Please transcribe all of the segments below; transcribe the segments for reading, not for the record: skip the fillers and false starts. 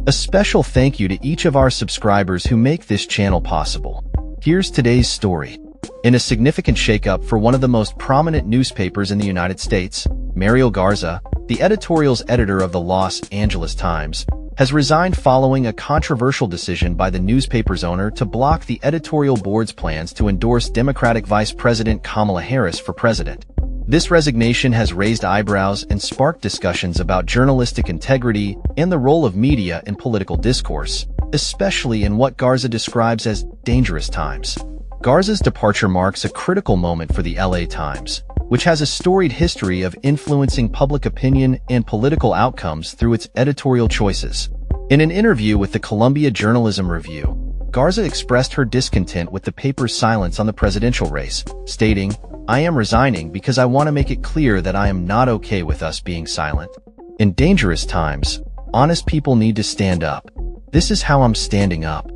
A special thank you to each of our subscribers who make this channel possible. Here's today's story. In a significant shakeup for one of the most prominent newspapers in the United States, Mariel Garza, the editorials editor of the Los Angeles Times, has resigned following a controversial decision by the newspaper's owner to block the editorial board's plans to endorse Democratic Vice President Kamala Harris for president. This resignation has raised eyebrows and sparked discussions about journalistic integrity and the role of media in political discourse, especially in what Garza describes as dangerous times. Garza's departure marks a critical moment for the LA Times, which has a storied history of influencing public opinion and political outcomes through its editorial choices. In an interview with the Columbia Journalism Review, Garza expressed her discontent with the paper's silence on the presidential race, stating, "I am resigning because I want to make it clear that I am not okay with us being silent. In dangerous times, honest people need to stand up. This is how I'm standing up."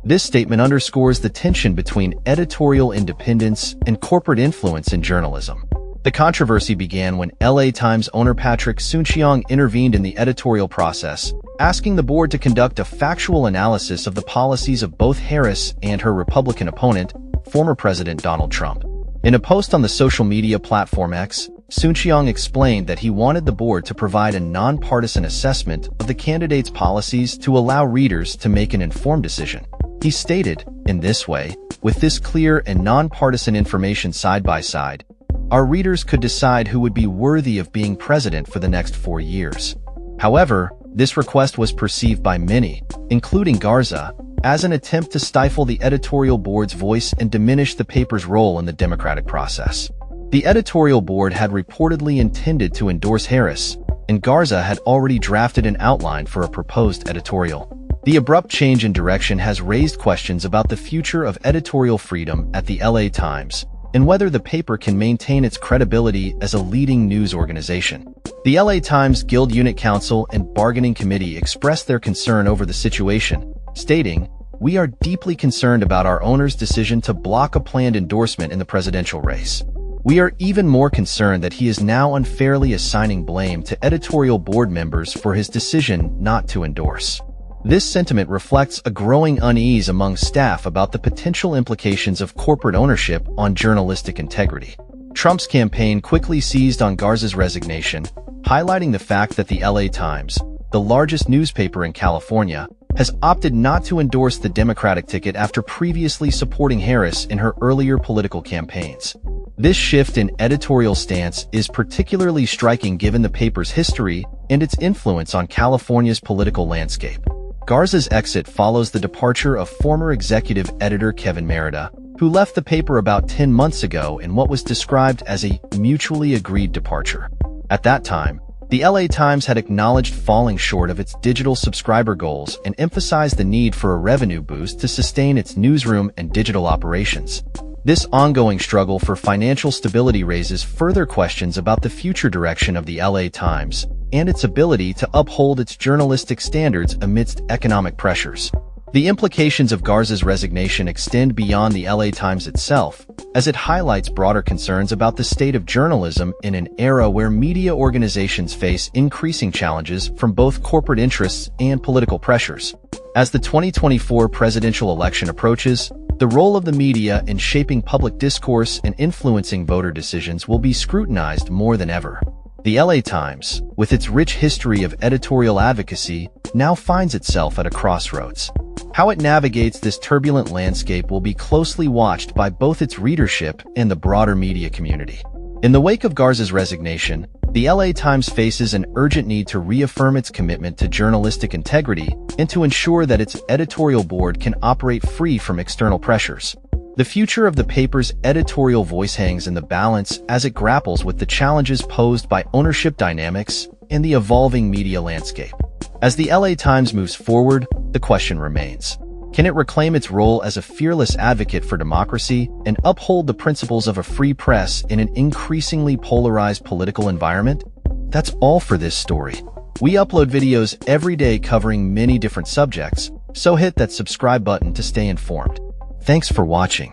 This statement underscores the tension between editorial independence and corporate influence in journalism. The controversy began when LA Times owner Patrick Soon-Shiong intervened in the editorial process, asking the board to conduct a factual analysis of the policies of both Harris and her Republican opponent, former President Donald Trump. In a post on the social media platform X, Soon-Shiong explained that he wanted the board to provide a nonpartisan assessment of the candidates' policies to allow readers to make an informed decision. He stated, "In this way, with this clear and nonpartisan information side by side, our readers could decide who would be worthy of being president for the next 4 years." However, this request was perceived by many, including Garza, as an attempt to stifle the editorial board's voice and diminish the paper's role in the democratic process. The editorial board had reportedly intended to endorse Harris, and Garza had already drafted an outline for a proposed editorial. The abrupt change in direction has raised questions about the future of editorial freedom at the LA Times, and whether the paper can maintain its credibility as a leading news organization. The LA Times Guild Unit Council and Bargaining Committee expressed their concern over the situation, stating, "We are deeply concerned about our owner's decision to block a planned endorsement in the presidential race. We are even more concerned that he is now unfairly assigning blame to editorial board members for his decision not to endorse." This sentiment reflects a growing unease among staff about the potential implications of corporate ownership on journalistic integrity. Trump's campaign quickly seized on Garza's resignation, highlighting the fact that the LA Times, the largest newspaper in California, has opted not to endorse the Democratic ticket after previously supporting Harris in her earlier political campaigns. This shift in editorial stance is particularly striking given the paper's history and its influence on California's political landscape. Garza's exit follows the departure of former executive editor Kevin Merida, who left the paper about 10 months ago in what was described as a mutually agreed departure. At that time, the LA Times had acknowledged falling short of its digital subscriber goals and emphasized the need for a revenue boost to sustain its newsroom and digital operations. This ongoing struggle for financial stability raises further questions about the future direction of the LA Times and its ability to uphold its journalistic standards amidst economic pressures. The implications of Garza's resignation extend beyond the LA Times itself, as it highlights broader concerns about the state of journalism in an era where media organizations face increasing challenges from both corporate interests and political pressures. As the 2024 presidential election approaches, the role of the media in shaping public discourse and influencing voter decisions will be scrutinized more than ever. The LA Times, with its rich history of editorial advocacy, now finds itself at a crossroads. How it navigates this turbulent landscape will be closely watched by both its readership and the broader media community. In the wake of Garza's resignation, the LA Times faces an urgent need to reaffirm its commitment to journalistic integrity and to ensure that its editorial board can operate free from external pressures. The future of the paper's editorial voice hangs in the balance as it grapples with the challenges posed by ownership dynamics and the evolving media landscape. As the LA Times moves forward, the question remains: can it reclaim its role as a fearless advocate for democracy and uphold the principles of a free press in an increasingly polarized political environment? That's all for this story. We upload videos every day covering many different subjects, so hit that subscribe button to stay informed. Thanks for watching.